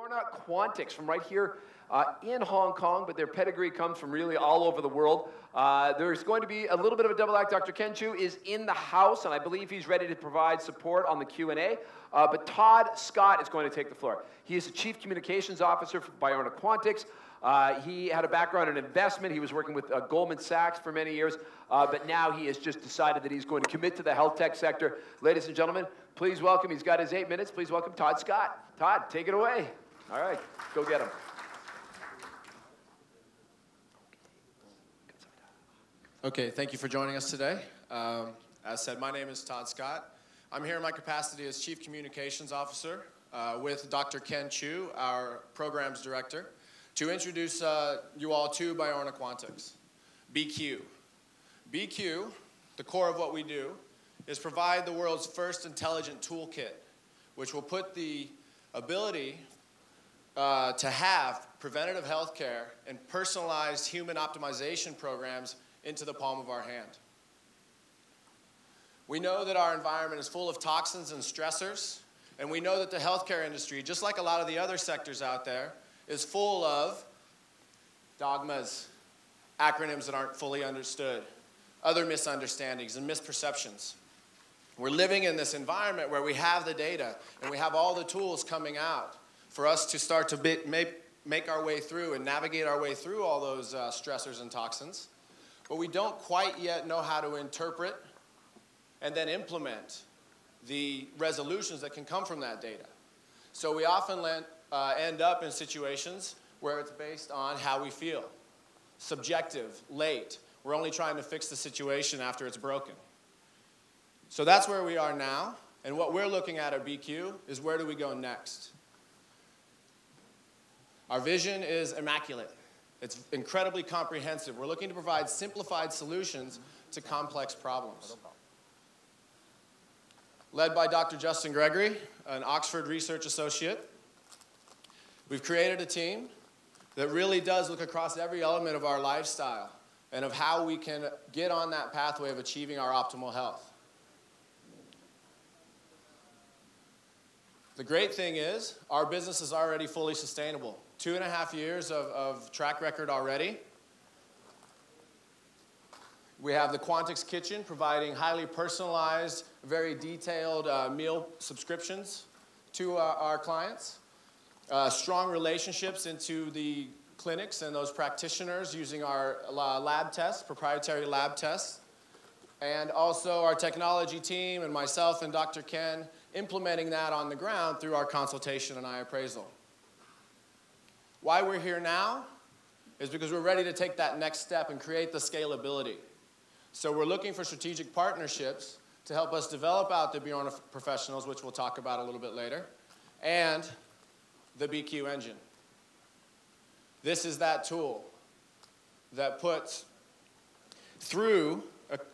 Biorna Quantics from right here in Hong Kong, but their pedigree comes from really all over the world. There's going to be a little bit of a double act. Dr. Ken Chu is in the house, and I believe he's ready to provide support on the Q&A. But Todd Scott is going to take the floor. He is the Chief Communications Officer for Biorna Quantics. He had a background in investment. He was working with Goldman Sachs for many years, but now he has just decided that he's going to commit to the health tech sector. Ladies and gentlemen, please welcome, he's got his 8 minutes, please welcome Todd Scott. Todd, take it away. All right, go get him. Okay, thank you for joining us today. As said, my name is Todd Scott. I'm here in my capacity as Chief Communications Officer with Dr. Ken Chu, our Programs Director, to introduce you all to Biorna Quantics, BQ. BQ, the core of what we do, is provide the world's first intelligent toolkit, which will put the ability to have preventative health care and personalized human optimization programs into the palm of our hand. We know that our environment is full of toxins and stressors, and we know that the healthcare industry, just like a lot of the other sectors out there, is full of dogmas, acronyms that aren't fully understood, other misunderstandings and misperceptions. We're living in this environment where we have the data and we have all the tools coming out for us to start to make our way through and navigate our way through all those stressors and toxins. But we don't quite yet know how to interpret and then implement the resolutions that can come from that data. So we often end up in situations where it's based on how we feel. Subjective, late. We're only trying to fix the situation after it's broken. So that's where we are now, and what we're looking at BQ is where do we go next? Our vision is immaculate. It's incredibly comprehensive. We're looking to provide simplified solutions to complex problems. Led by Dr. Justin Gregory, an Oxford research associate, we've created a team that really does look across every element of our lifestyle and of how we can get on that pathway of achieving our optimal health. The great thing is, our business is already fully sustainable. 2.5 years of track record already. We have the Quantics Kitchen providing highly personalized, very detailed meal subscriptions to our clients. Strong relationships into the clinics and those practitioners using our lab tests, proprietary lab tests. And also our technology team and myself and Dr. Ken implementing that on the ground through our consultation and eye appraisal. Why we're here now is because we're ready to take that next step and create the scalability. So we're looking for strategic partnerships to help us develop out the Biorna professionals, which we'll talk about a little bit later, and the BQ engine. This is that tool that puts through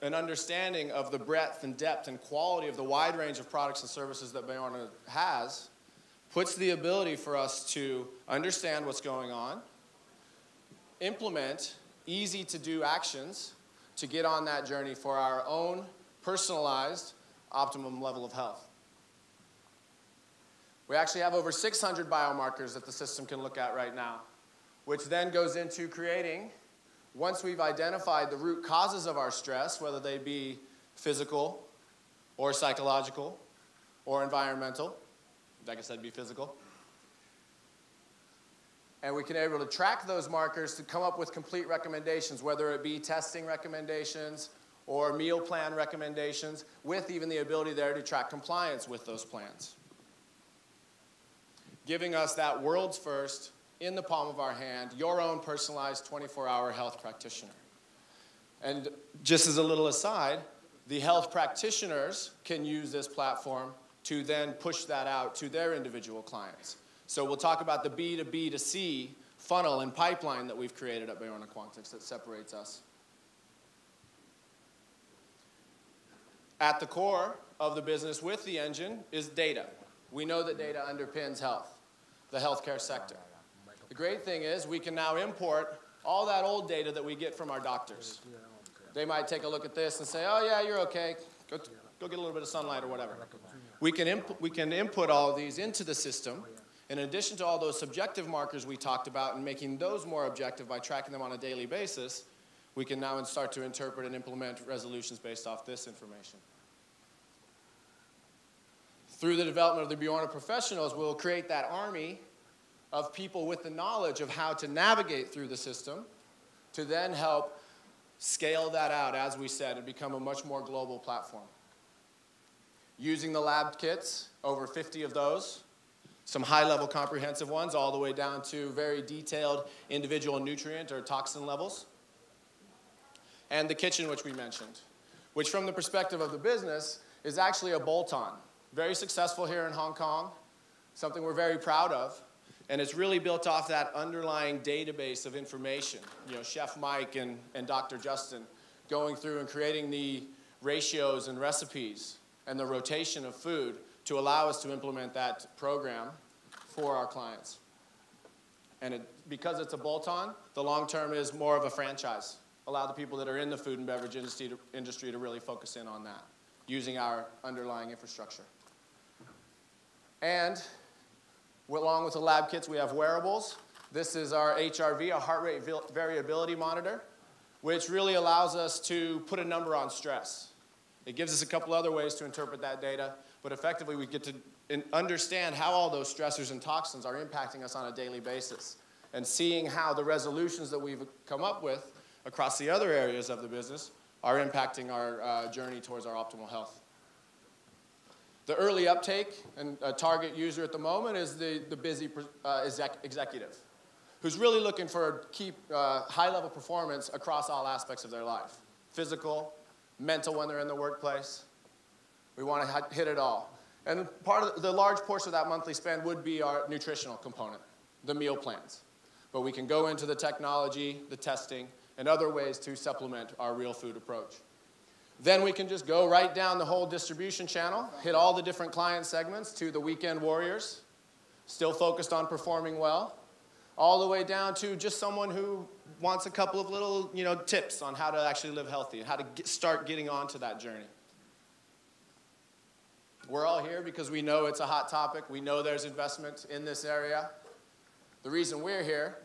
an understanding of the breadth and depth and quality of the wide range of products and services that Biorna has, puts the ability for us to understand what's going on, implement easy-to-do actions to get on that journey for our own personalized optimum level of health. We actually have over 600 biomarkers that the system can look at right now, which then goes into creating, once we've identified the root causes of our stress, whether they be physical or psychological or environmental, like I said, be physical. And we can be able to track those markers to come up with complete recommendations, whether it be testing recommendations or meal plan recommendations, with even the ability there to track compliance with those plans. Giving us that world's first, in the palm of our hand, your own personalized 24-hour health practitioner. And just as a little aside, the health practitioners can use this platform to then push that out to their individual clients. So we'll talk about the B to B to C funnel and pipeline that we've created at Biorna Quantics that separates us. At the core of the business with the engine is data. We know that data underpins health, the healthcare sector. The great thing is we can now import all that old data that we get from our doctors. They might take a look at this and say, oh yeah, you're okay, go get a little bit of sunlight or whatever. We can input all of these into the system In addition to all those subjective markers we talked about and making those more objective by tracking them on a daily basis, we can now start to interpret and implement resolutions based off this information. Through the development of the Biorna professionals, we'll create that army of people with the knowledge of how to navigate through the system to then help scale that out, as we said, and become a much more global platform. Using the lab kits, over 50 of those, some high-level comprehensive ones, all the way down to very detailed individual nutrient or toxin levels. And the kitchen, which we mentioned, which from the perspective of the business is actually a bolt-on. Very successful here in Hong Kong, something we're very proud of. And it's really built off that underlying database of information. You know, Chef Mike and Dr. Justin going through and creating the ratios and recipes and the rotation of food to allow us to implement that program for our clients. And because it's a bolt-on, the long term is more of a franchise. Allow the people that are in the food and beverage industry to really focus in on that, using our underlying infrastructure. And along with the lab kits, we have wearables. This is our HRV, a heart rate variability monitor, which really allows us to put a number on stress. It gives us a couple other ways to interpret that data, but effectively we get to understand how all those stressors and toxins are impacting us on a daily basis, and seeing how the resolutions that we've come up with across the other areas of the business are impacting our journey towards our optimal health. The early uptake and a target user at the moment is the busy executive, who's really looking for high-level performance across all aspects of their life. Physical, mental when they're in the workplace. We want to hit it all. And part of the large portion of that monthly spend would be our nutritional component, the meal plans. But we can go into the technology, the testing, and other ways to supplement our real food approach. Then we can just go right down the whole distribution channel, hit all the different client segments to the weekend warriors, still focused on performing well, all the way down to just someone who wants a couple of little tips on how to actually live healthy and how to start getting onto that journey. We're all here because we know it's a hot topic. We know there's investment in this area. The reason we're here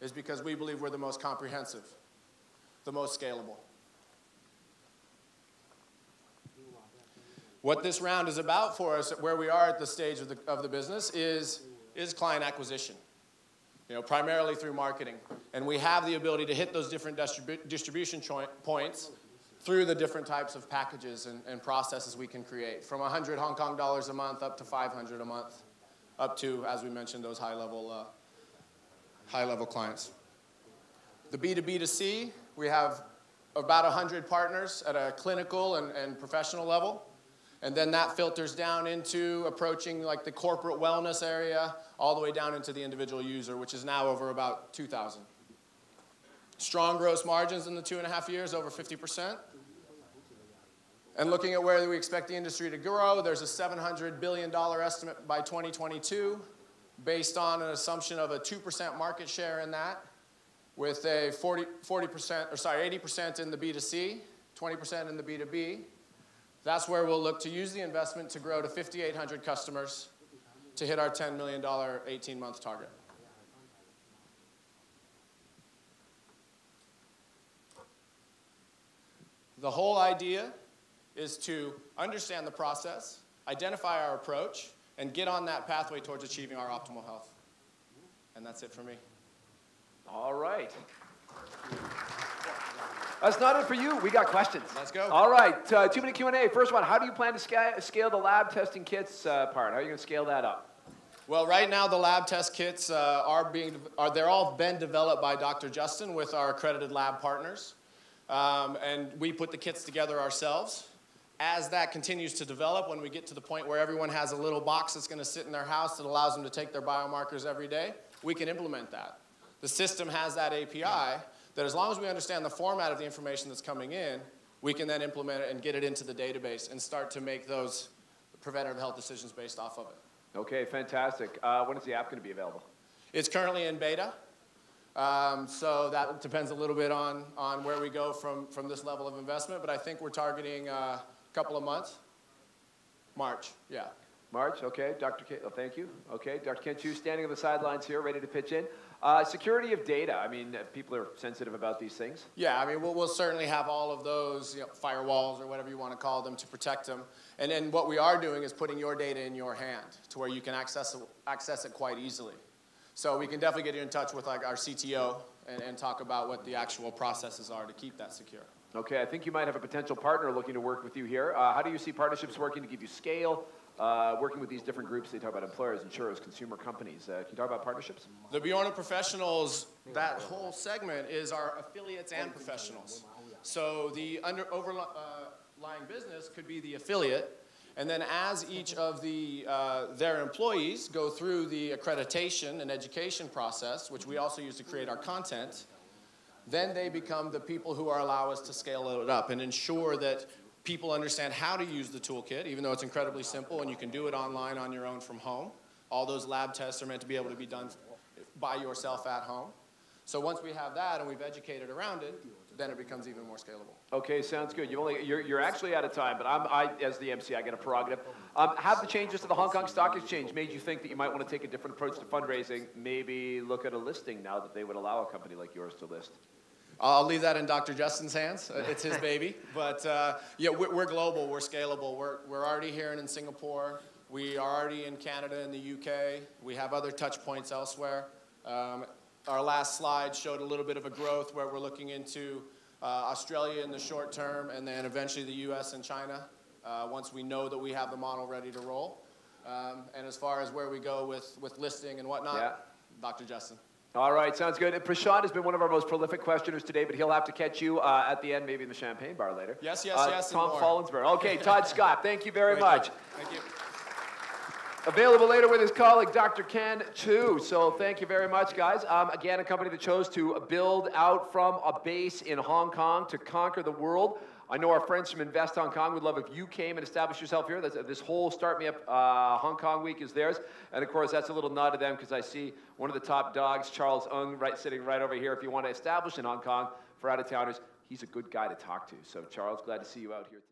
is because we believe we're the most comprehensive, the most scalable. What this round is about for us, where we are at the stage of the business, is client acquisition, primarily through marketing. And we have the ability to hit those different distribution points through the different types of packages and processes we can create, from 100 Hong Kong dollars a month up to 500 a month, up to, as we mentioned, those high-level clients. The B2B2C, we have about 100 partners at a clinical and professional level. And then that filters down into approaching like the corporate wellness area, all the way down into the individual user, which is now over about 2,000. Strong gross margins in the 2.5 years, over 50%. And looking at where we expect the industry to grow, there's a $700 billion estimate by 2022, based on an assumption of a 2% market share in that, with a 80% in the B2C, 20% in the B2B. That's where we'll look to use the investment to grow to 5,800 customers to hit our $10 million 18-month target. The whole idea is to understand the process, identify our approach, and get on that pathway towards achieving our optimal health. And that's it for me. All right. That's not it for you. We got questions. Let's go. All right. 2-minute Q&A. First one, how do you plan to scale the lab testing kits part? How are you going to scale that up? Well, right now the lab test kits they're all been developed by Dr. Justin with our accredited lab partners. And we put the kits together ourselves. As that continues to develop, when we get to the point where everyone has a little box that's going to sit in their house that allows them to take their biomarkers every day, we can implement that. The system has that API that as long as we understand the format of the information that's coming in, we can then implement it and get it into the database and start to make those preventative health decisions based off of it. Okay, fantastic. When is the app going to be available? It's currently in beta. So that depends a little bit on where we go from this level of investment, but I think we're targeting a couple of months. March, yeah. March, okay. Dr. Ken, oh, thank you. Okay, Dr. Ken Chu standing on the sidelines here, ready to pitch in. Security of data. I mean, people are sensitive about these things. Yeah, I mean, we'll certainly have all of those, firewalls or whatever you want to call them, to protect them. And then what we are doing is putting your data in your hand to where you can access it quite easily. So we can definitely get you in touch with like our CTO and talk about what the actual processes are to keep that secure. Okay, I think you might have a potential partner looking to work with you here. How do you see partnerships working to give you scale? Working with these different groups, they talk about employers, insurers, consumer companies. Can you talk about partnerships? The Biorna professionals, that whole segment is our affiliates and professionals. So the overlying business could be the affiliate, and then as each of their employees go through the accreditation and education process, which we also use to create our content, then they become the people who allow us to scale it up and ensure that people understand how to use the toolkit, even though it's incredibly simple and you can do it online on your own from home. All those lab tests are meant to be able to be done by yourself at home. So once we have that and we've educated around it, then it becomes even more scalable. Okay, sounds good. You're actually out of time, but as the MC, I get a prerogative. Have the changes to the Hong Kong Stock Exchange made you think that you might want to take a different approach to fundraising, maybe look at a listing now that they would allow a company like yours to list? I'll leave that in Dr. Justin's hands. It's his baby. But yeah, we're global. We're scalable. We're already here and in Singapore. We are already in Canada and the UK. We have other touch points elsewhere. Our last slide showed a little bit of a growth where we're looking into Australia in the short term and then eventually the US and China once we know that we have the model ready to roll. And as far as where we go with listing and whatnot, yeah. Dr. Justin. All right, sounds good. And Prashant has been one of our most prolific questioners today, but he'll have to catch you at the end, maybe in the champagne bar later. Yes, Tom Follensberg. Okay, Todd Scott, thank you very much. Thank you. Available later with his colleague, Dr. Ken Chu. So thank you very much, guys. Again, a company that chose to build out from a base in Hong Kong to conquer the world. I know our friends from Invest Hong Kong would love if you came and established yourself here. This whole Start Me Up Hong Kong week is theirs. And of course, that's a little nod to them because I see one of the top dogs, Charles Ng, sitting right over here. If you want to establish in Hong Kong for out-of-towners, he's a good guy to talk to. So Charles, glad to see you out here today.